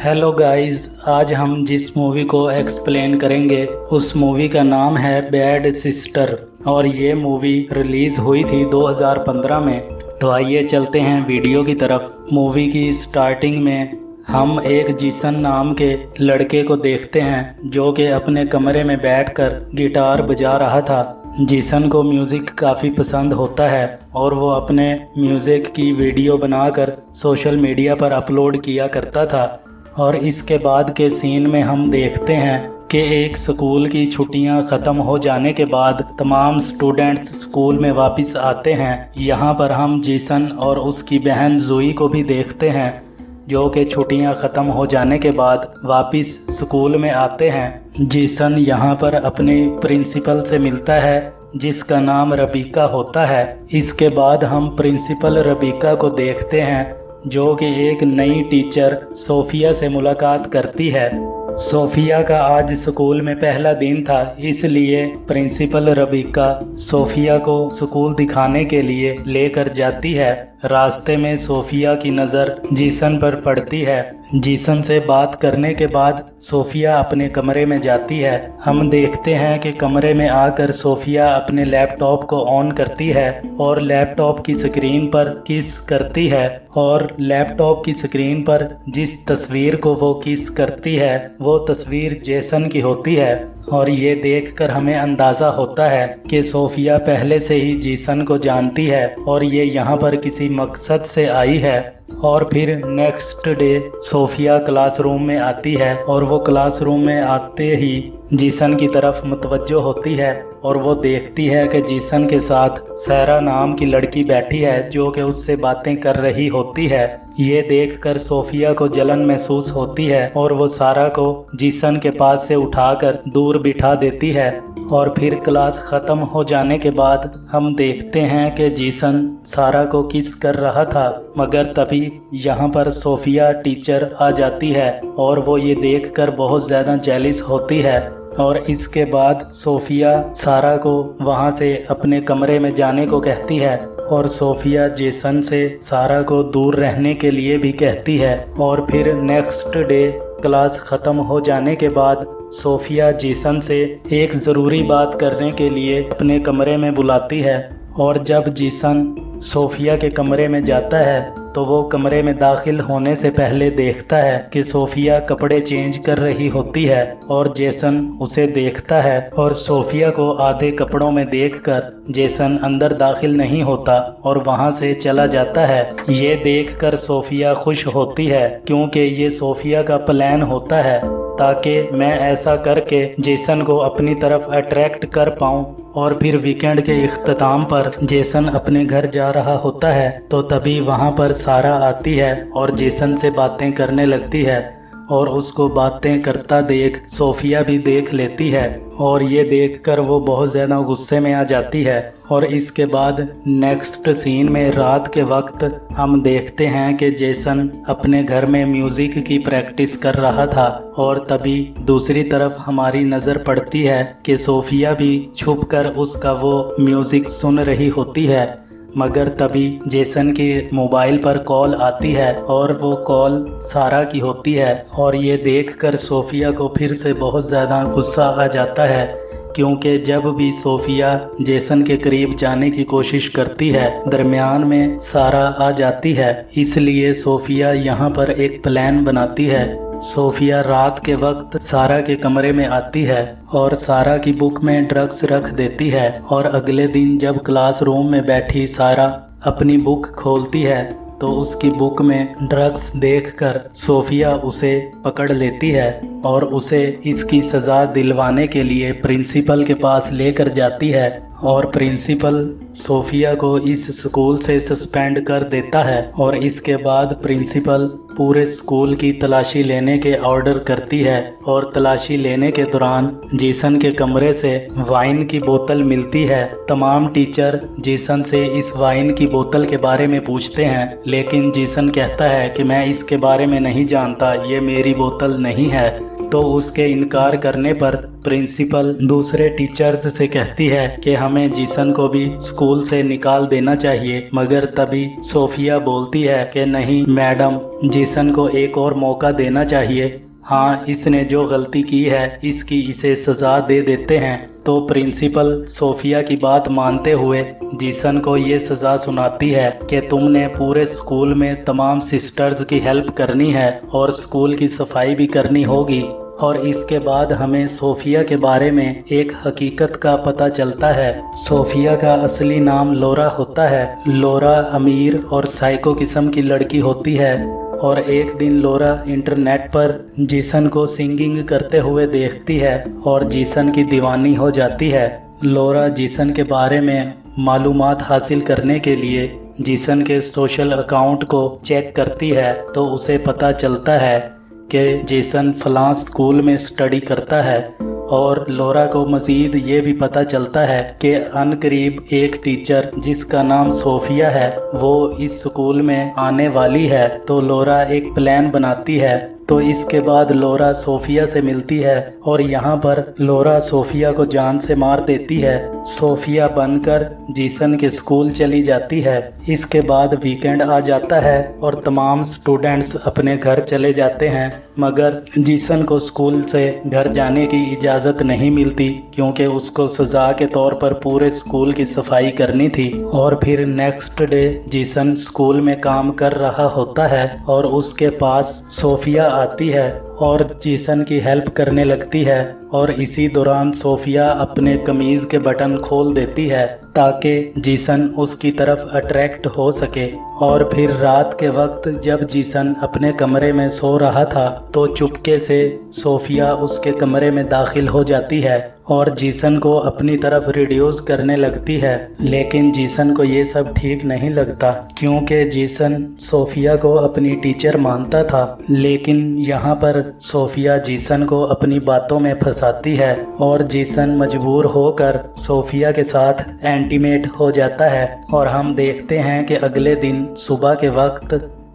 Hello guys, आज हम जिस मूवी को एक्सप्लेन करेंगे उस मूवी का नाम है बैड सिस्टर और ये मूवी रिलीज़ हुई थी 2015 में। तो आइए चलते हैं वीडियो की तरफ। मूवी की स्टार्टिंग में हम एक जीसन नाम के लड़के को देखते हैं जो कि अपने कमरे में बैठकर गिटार बजा रहा था। जीसन को म्यूज़िक काफ़ी पसंद होता है और वो अपने म्यूज़िक की वीडियो बनाकर सोशल मीडिया पर अपलोड किया करता था। और इसके बाद के सीन में हम देखते हैं कि एक स्कूल की छुट्टियां ख़त्म हो जाने के बाद तमाम स्टूडेंट्स स्कूल में वापस आते हैं। यहाँ पर हम जीसन और उसकी बहन जोई को भी देखते हैं जो कि छुट्टियां ख़त्म हो जाने के बाद वापस स्कूल में आते हैं। जीसन यहाँ पर अपने प्रिंसिपल से मिलता है जिसका नाम रबीका होता है। इसके बाद हम प्रिंसिपल रबीका को देखते हैं जो कि एक नई टीचर सोफिया से मुलाकात करती है। सोफिया का आज स्कूल में पहला दिन था, इसलिए प्रिंसिपल रबीका सोफिया को स्कूल दिखाने के लिए लेकर जाती है। रास्ते में सोफिया की नज़र जीसन पर पड़ती है। जीसन से बात करने के बाद सोफिया अपने कमरे में जाती है। हम देखते हैं कि कमरे में आकर सोफिया अपने लैपटॉप को ऑन करती है और लैपटॉप की स्क्रीन पर किस करती है और लैपटॉप की स्क्रीन पर जिस तस्वीर को वो किस करती है वो तस्वीर जेसन की होती है। और ये देखकर हमें अंदाज़ा होता है कि सोफिया पहले से ही जीसन को जानती है और ये यहाँ पर किसी मकसद से आई है। और फिर नेक्स्ट डे सोफिया क्लासरूम में आती है और वो क्लासरूम में आते ही जीसन की तरफ मुतवज्जो होती है और वो देखती है कि जीसन के साथ सारा नाम की लड़की बैठी है जो कि उससे बातें कर रही होती है। ये देखकर सोफिया को जलन महसूस होती है और वो सारा को जीसन के पास से उठाकर दूर बिठा देती है। और फिर क्लास ख़त्म हो जाने के बाद हम देखते हैं कि जीसन सारा को किस कर रहा था, मगर तभी यहाँ पर सोफिया टीचर आ जाती है और वो ये देखकर बहुत ज़्यादा जेलिस होती है। और इसके बाद सोफिया सारा को वहाँ से अपने कमरे में जाने को कहती है और सोफिया जेसन से सारा को दूर रहने के लिए भी कहती है। और फिर नेक्स्ट डे क्लास ख़त्म हो जाने के बाद सोफिया जेसन से एक ज़रूरी बात करने के लिए अपने कमरे में बुलाती है। और जब जीसन सोफिया के कमरे में जाता है तो वो कमरे में दाखिल होने से पहले देखता है कि सोफिया कपड़े चेंज कर रही होती है और जेसन उसे देखता है और सोफिया को आधे कपड़ों में देखकर जेसन अंदर दाखिल नहीं होता और वहाँ से चला जाता है। ये देखकर सोफिया खुश होती है क्योंकि ये सोफिया का प्लान होता है ताकि मैं ऐसा करके जेसन को अपनी तरफ अट्रैक्ट कर पाऊँ। और फिर वीकेंड के इख्तिताम पर जेसन अपने घर जा रहा होता है तो तभी वहाँ पर सारा आती है और जेसन से बातें करने लगती है और उसको बातें करता देख सोफिया भी देख लेती है और ये देखकर वो बहुत ज़्यादा गुस्से में आ जाती है। और इसके बाद नेक्स्ट सीन में रात के वक्त हम देखते हैं कि जेसन अपने घर में म्यूज़िक की प्रैक्टिस कर रहा था और तभी दूसरी तरफ हमारी नज़र पड़ती है कि सोफिया भी छुपकर उसका वो म्यूज़िक सुन रही होती है। मगर तभी जेसन के मोबाइल पर कॉल आती है और वो कॉल सारा की होती है और ये देखकर सोफिया को फिर से बहुत ज़्यादा गुस्सा आ जाता है क्योंकि जब भी सोफिया जेसन के करीब जाने की कोशिश करती है दरमियान में सारा आ जाती है। इसलिए सोफिया यहाँ पर एक प्लान बनाती है। सोफिया रात के वक्त सारा के कमरे में आती है और सारा की बुक में ड्रग्स रख देती है और अगले दिन जब क्लासरूम में बैठी सारा अपनी बुक खोलती है तो उसकी बुक में ड्रग्स देखकर सोफिया उसे पकड़ लेती है और उसे इसकी सज़ा दिलवाने के लिए प्रिंसिपल के पास लेकर जाती है और प्रिंसिपल सोफिया को इस स्कूल से सस्पेंड कर देता है। और इसके बाद प्रिंसिपल पूरे स्कूल की तलाशी लेने के ऑर्डर करती है और तलाशी लेने के दौरान जेसन के कमरे से वाइन की बोतल मिलती है। तमाम टीचर जेसन से इस वाइन की बोतल के बारे में पूछते हैं लेकिन जेसन कहता है कि मैं इसके बारे में नहीं जानता, ये मेरी बोतल नहीं है। तो उसके इनकार करने पर प्रिंसिपल दूसरे टीचर्स से कहती है कि हमें जीसन को भी स्कूल से निकाल देना चाहिए, मगर तभी सोफिया बोलती है कि नहीं मैडम, जीसन को एक और मौका देना चाहिए। हाँ, इसने जो गलती की है इसकी इसे सज़ा दे देते हैं। तो प्रिंसिपल सोफिया की बात मानते हुए जीसन को ये सज़ा सुनाती है कि तुमने पूरे स्कूल में तमाम सिस्टर्स की हेल्प करनी है और स्कूल की सफाई भी करनी होगी। और इसके बाद हमें सोफिया के बारे में एक हकीकत का पता चलता है। सोफिया का असली नाम लोरा होता है। लोरा अमीर और साइको किस्म की लड़की होती है और एक दिन लोरा इंटरनेट पर जीसन को सिंगिंग करते हुए देखती है और जीसन की दीवानी हो जाती है। लोरा जीसन के बारे में मालूमात हासिल करने के लिए जीसन के सोशल अकाउंट को चेक करती है तो उसे पता चलता है कि जेसन फलां स्कूल में स्टडी करता है। और लोरा को मज़ीद ये भी पता चलता है कि अनकरीब एक टीचर जिसका नाम सोफिया है वो इस स्कूल में आने वाली है। तो लोरा एक प्लान बनाती है। तो इसके बाद लोरा सोफिया से मिलती है और यहाँ पर लोरा सोफिया को जान से मार देती है। सोफिया बनकर जीसन के स्कूल चली जाती है। इसके बाद वीकेंड आ जाता है और तमाम स्टूडेंट्स अपने घर चले जाते हैं, मगर जीसन को स्कूल से घर जाने की इजाज़त नहीं मिलती क्योंकि उसको सज़ा के तौर पर पूरे स्कूल की सफाई करनी थी। और फिर नेक्स्ट डे जीसन स्कूल में काम कर रहा होता है और उसके पास सोफिया आती है और जीसन की हेल्प करने लगती है। और इसी दौरान सोफिया अपने कमीज़ के बटन खोल देती है ताकि जीसन उसकी तरफ अट्रैक्ट हो सके। और फिर रात के वक्त जब जीसन अपने कमरे में सो रहा था तो चुपके से सोफिया उसके कमरे में दाखिल हो जाती है और जीसन को अपनी तरफ रिड्यूस करने लगती है। लेकिन जीसन को ये सब ठीक नहीं लगता क्योंकि जीसन सोफिया को अपनी टीचर मानता था। लेकिन यहाँ पर सोफिया जीसन को अपनी बातों में फंसाती है और जीसन मजबूर होकर सोफिया के साथ इंटीमेट हो जाता है। और हम देखते हैं कि अगले दिन सुबह के वक्त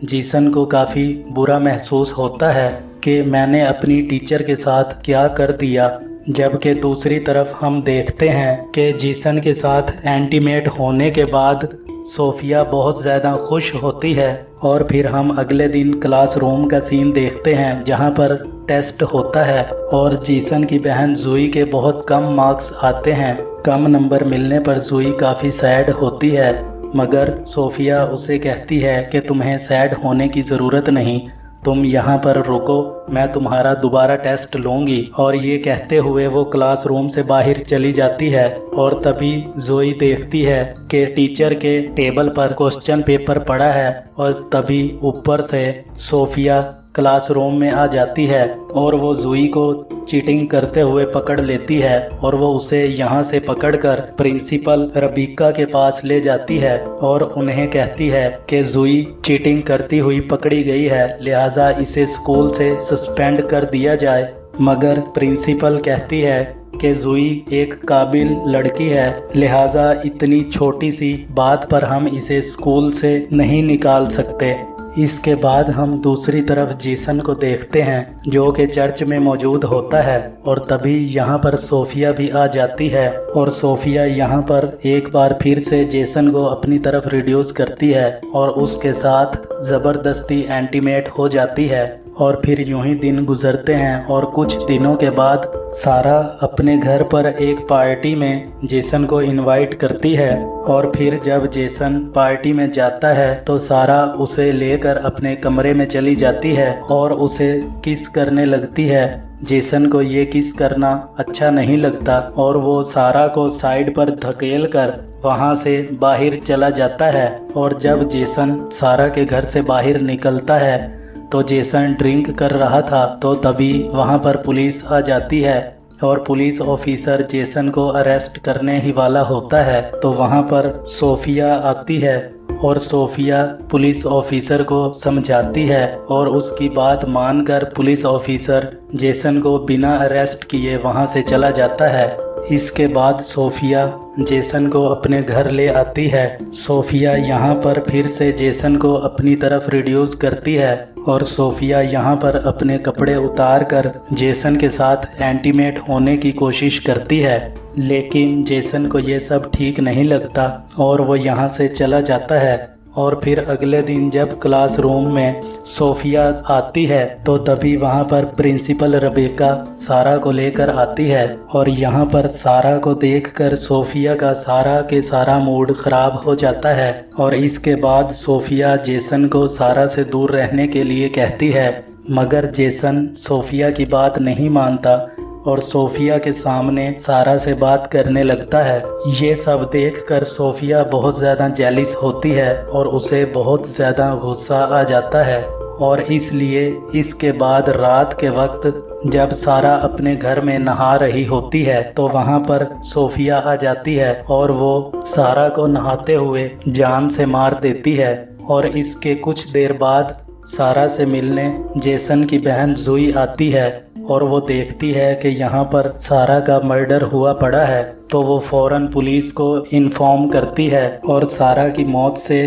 जीसन को काफ़ी बुरा महसूस होता है कि मैंने अपनी टीचर के साथ क्या कर दिया। जबकि दूसरी तरफ हम देखते हैं कि जीसन के साथ इंटीमेट होने के बाद सोफिया बहुत ज़्यादा खुश होती है। और फिर हम अगले दिन क्लासरूम का सीन देखते हैं जहां पर टेस्ट होता है और जीसन की बहन जूई के बहुत कम मार्क्स आते हैं। कम नंबर मिलने पर जूई काफ़ी सैड होती है, मगर सोफिया उसे कहती है कि तुम्हें सैड होने की ज़रूरत नहीं, तुम यहाँ पर रुको, मैं तुम्हारा दोबारा टेस्ट लूँगी। और ये कहते हुए वो क्लासरूम से बाहर चली जाती है। और तभी जोई देखती है कि टीचर के टेबल पर क्वेश्चन पेपर पड़ा है और तभी ऊपर से सोफिया क्लासरूम में आ जाती है और वो जूई को चीटिंग करते हुए पकड़ लेती है और वो उसे यहाँ से पकड़कर प्रिंसिपल रबीका के पास ले जाती है और उन्हें कहती है कि जूई चीटिंग करती हुई पकड़ी गई है, लिहाजा इसे स्कूल से सस्पेंड कर दिया जाए। मगर प्रिंसिपल कहती है कि जूई एक काबिल लड़की है, लिहाजा इतनी छोटी सी बात पर हम इसे स्कूल से नहीं निकाल सकते। इसके बाद हम दूसरी तरफ जीसन को देखते हैं जो कि चर्च में मौजूद होता है और तभी यहाँ पर सोफिया भी आ जाती है और सोफिया यहाँ पर एक बार फिर से जेसन को अपनी तरफ रिड्यूस करती है और उसके साथ ज़बरदस्ती इंटीमेट हो जाती है। और फिर यूं ही दिन गुजरते हैं और कुछ दिनों के बाद सारा अपने घर पर एक पार्टी में जेसन को इनवाइट करती है। और फिर जब जेसन पार्टी में जाता है तो सारा उसे लेकर अपने कमरे में चली जाती है और उसे किस करने लगती है। जेसन को ये किस करना अच्छा नहीं लगता और वो सारा को साइड पर धकेल कर वहाँ से बाहर चला जाता है। और जब जेसन सारा के घर से बाहर निकलता है तो जेसन ड्रिंक कर रहा था, तो तभी वहाँ पर पुलिस आ जाती है और पुलिस ऑफिसर जेसन को अरेस्ट करने ही वाला होता है। तो वहाँ पर सोफिया आती है और सोफिया पुलिस ऑफिसर को समझाती है और उसकी बात मानकर पुलिस ऑफिसर जेसन को बिना अरेस्ट किए वहाँ से चला जाता है। इसके बाद सोफिया जेसन को अपने घर ले आती है। सोफिया यहाँ पर फिर से जेसन को अपनी तरफ रिड्यूस करती है और सोफिया यहाँ पर अपने कपड़े उतार कर जेसन के साथ इंटीमेट होने की कोशिश करती है, लेकिन जेसन को ये सब ठीक नहीं लगता और वो यहाँ से चला जाता है। और फिर अगले दिन जब क्लासरूम में सोफिया आती है तो तभी वहाँ पर प्रिंसिपल रेबेका सारा को लेकर आती है और यहाँ पर सारा को देखकर सोफिया का सारा के सारा मूड ख़राब हो जाता है और इसके बाद सोफिया जेसन को सारा से दूर रहने के लिए कहती है, मगर जेसन सोफिया की बात नहीं मानता और सोफिया के सामने सारा से बात करने लगता है। ये सब देखकर सोफिया बहुत ज़्यादा जेलिस होती है और उसे बहुत ज़्यादा गुस्सा आ जाता है और इसलिए इसके बाद रात के वक्त जब सारा अपने घर में नहा रही होती है तो वहाँ पर सोफिया आ जाती है और वो सारा को नहाते हुए जान से मार देती है। और इसके कुछ देर बाद सारा से मिलने जेसन की बहन जुई आती है और वो देखती है कि यहाँ पर सारा का मर्डर हुआ पड़ा है, तो वो फ़ौरन पुलिस को इन्फॉर्म करती है और सारा की मौत से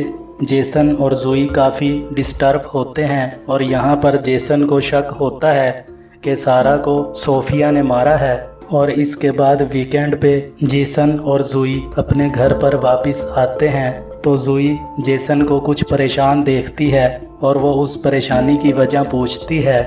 जेसन और जुई काफ़ी डिस्टर्ब होते हैं और यहाँ पर जेसन को शक होता है कि सारा को सोफिया ने मारा है। और इसके बाद वीकेंड पे जेसन और जुई अपने घर पर वापस आते हैं तो जुई जेसन को कुछ परेशान देखती है और वो उस परेशानी की वजह पूछती है।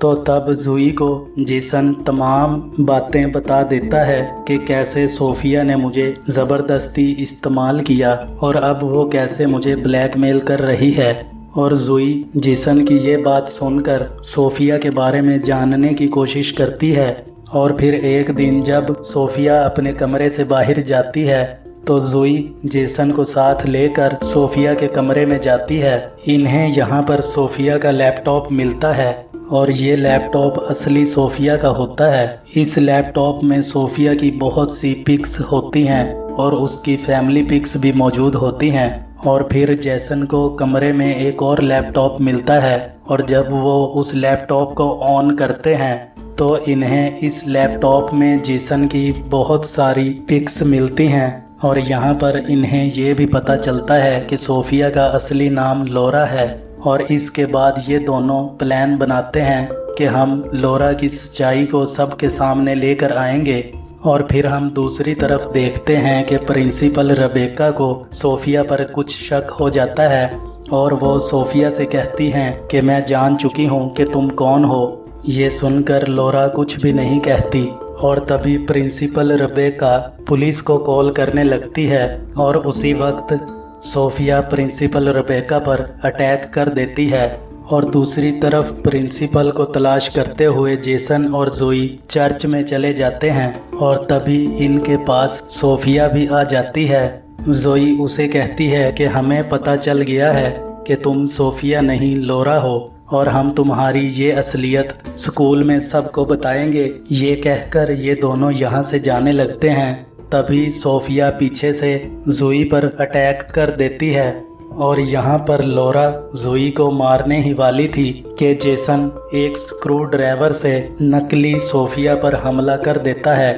तो तब जुई को जेसन तमाम बातें बता देता है कि कैसे सोफिया ने मुझे ज़बरदस्ती इस्तेमाल किया और अब वो कैसे मुझे ब्लैकमेल कर रही है। और जुई जेसन की ये बात सुनकर सोफिया के बारे में जानने की कोशिश करती है। और फिर एक दिन जब सोफिया अपने कमरे से बाहर जाती है तो जुई जेसन को साथ लेकर सोफिया के कमरे में जाती है। इन्हें यहाँ पर सोफिया का लैपटॉप मिलता है और ये लैपटॉप असली सोफिया का होता है। इस लैपटॉप में सोफिया की बहुत सी पिक्स होती हैं और उसकी फैमिली पिक्स भी मौजूद होती हैं। और फिर जेसन को कमरे में एक और लैपटॉप मिलता है और जब वो उस लैपटॉप को ऑन करते हैं तो इन्हें इस लैपटॉप में जेसन की बहुत सारी पिक्स मिलती हैं और यहाँ पर इन्हें ये भी पता चलता है कि सोफिया का असली नाम लोरा है। और इसके बाद ये दोनों प्लान बनाते हैं कि हम लोरा की सच्चाई को सबके सामने लेकर आएंगे। और फिर हम दूसरी तरफ देखते हैं कि प्रिंसिपल रेबेका को सोफिया पर कुछ शक हो जाता है और वो सोफिया से कहती हैं कि मैं जान चुकी हूँ कि तुम कौन हो। ये सुनकर लोरा कुछ भी नहीं कहती और तभी प्रिंसिपल रेबेका पुलिस को कॉल करने लगती है और उसी वक्त सोफिया प्रिंसिपल रेबेका पर अटैक कर देती है। और दूसरी तरफ प्रिंसिपल को तलाश करते हुए जेसन और जुई चर्च में चले जाते हैं और तभी इनके पास सोफिया भी आ जाती है। जुई उसे कहती है कि हमें पता चल गया है कि तुम सोफिया नहीं लोरा हो और हम तुम्हारी ये असलियत स्कूल में सबको बताएंगे। ये कहकर ये दोनों यहाँ से जाने लगते हैं। तभी सोफिया पीछे से जुई पर अटैक कर देती है और यहाँ पर लोरा जुई को मारने ही वाली थी कि जेसन एक स्क्रू ड्राइवर से नकली सोफिया पर हमला कर देता है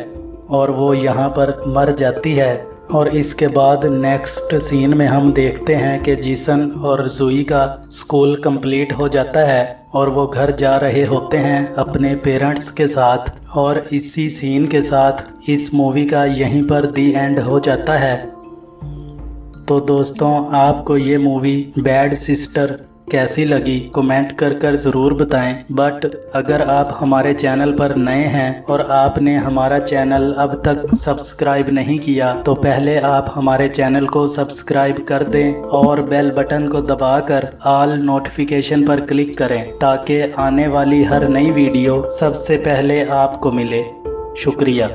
और वो यहाँ पर मर जाती है। और इसके बाद नेक्स्ट सीन में हम देखते हैं कि जेसन और जुई का स्कूल कंप्लीट हो जाता है और वो घर जा रहे होते हैं अपने पेरेंट्स के साथ। और इसी सीन के साथ इस मूवी का यहीं पर दी एंड हो जाता है। तो दोस्तों, आपको ये मूवी बैड सिस्टर कैसी लगी कमेंट कर ज़रूर बताएं। बट अगर आप हमारे चैनल पर नए हैं और आपने हमारा चैनल अब तक सब्सक्राइब नहीं किया तो पहले आप हमारे चैनल को सब्सक्राइब कर दें और बेल बटन को दबाकर ऑल नोटिफिकेशन पर क्लिक करें ताकि आने वाली हर नई वीडियो सबसे पहले आपको मिले। शुक्रिया।